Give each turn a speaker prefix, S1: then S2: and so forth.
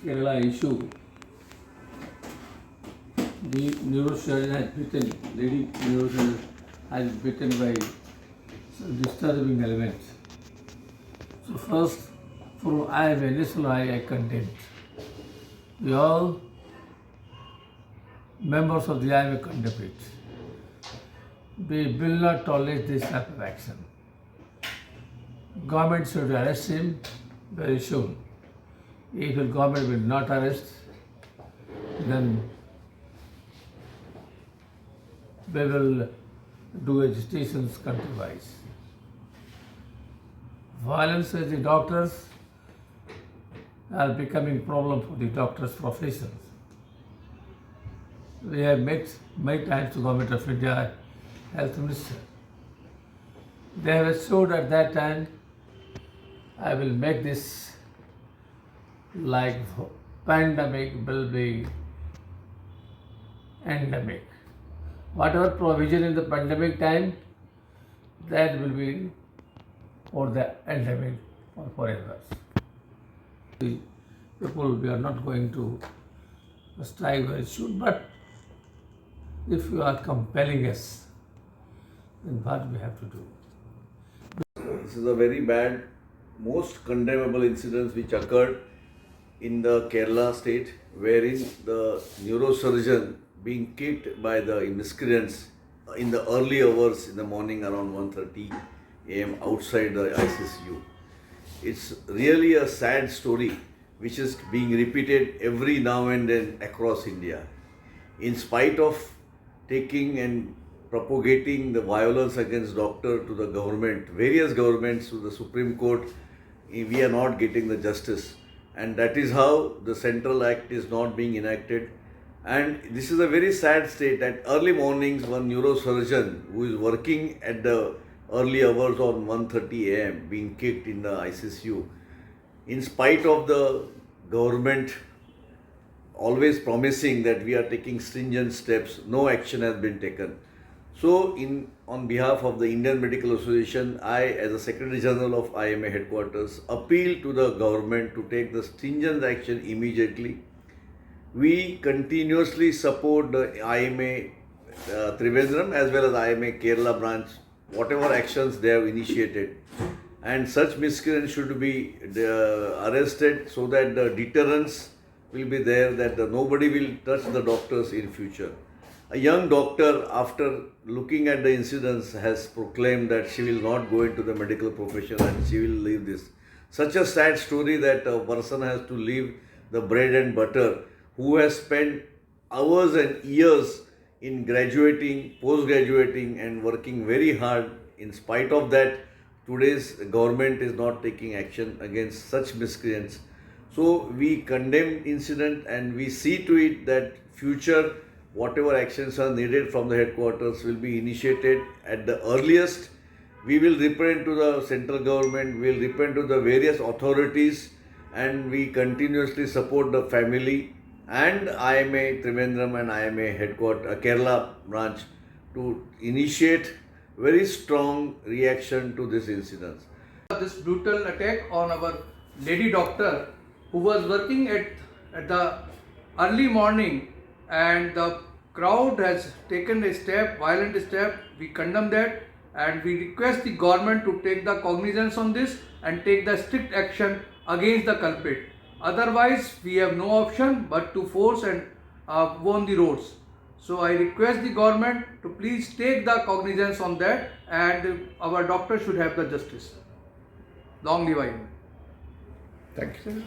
S1: Kerala issue, the neurosurgeon has bitten, lady neurosurgeon has bitten by some disturbing elements. So first, for I condemned. We all members of the IMA condemn it. We will not tolerate this type of action. Government should arrest him very soon. If the government will not arrest, then we will do agitations countrywise. Violence with the doctors are becoming problem for the doctors' professions. We have met many times to Government of India, Health Minister. They have assured at that time, I will make this like pandemic will be endemic. Whatever provision in the pandemic time, that will be for the endemic or forever. The people, we are not going to strike very soon, but if you are compelling us, then what we have to do?
S2: This is a very bad, most condemnable incidents which occurred in the Kerala state, wherein the neurosurgeon being kicked by the miscreants in the early hours in the morning around 1:30 a.m. outside the ICCU. It's really a sad story which is being repeated every now and then across India. In spite of taking and propagating the violence against doctor to the government, various governments to the Supreme Court, we are not getting the justice. And that is how the Central Act is not being enacted. And this is a very sad state that early mornings one neurosurgeon who is working at the early hours on 1:30 a.m. being kicked in the ICCU. In spite of the government always promising that we are taking stringent steps, no action has been taken. So, on behalf of the Indian Medical Association, I, as the Secretary General of IMA headquarters, appeal to the government to take the stringent action immediately. We continuously support the IMA Trivandrum as well as IMA Kerala branch, whatever actions they have initiated. And such miscreants should be arrested so that the deterrence will be there, that nobody will touch the doctors in future. A young doctor, after looking at the incidents, has proclaimed that she will not go into the medical profession and she will leave this. Such a sad story that a person has to leave the bread and butter, who has spent hours and years in graduating, post-graduating and working very hard. In spite of that, today's government is not taking action against such miscreants. So we condemn incident and we see to it that future whatever actions are needed from the headquarters will be initiated at the earliest. We will represent to the central government, we will represent to the various authorities, and we continuously support the family and IMA Trivandrum and IMA headquarters Kerala branch to initiate very strong reaction to this incident.
S3: This brutal attack on our lady doctor who was working at the early morning, and the crowd has taken a step, violent step. We condemn that and we request the government to take the cognizance on this and take the strict action against the culprit. Otherwise, we have no option but to force and go on the roads. So I request the government to please take the cognizance on that, and our doctor should have the justice. Long live IMA.
S1: Thank you.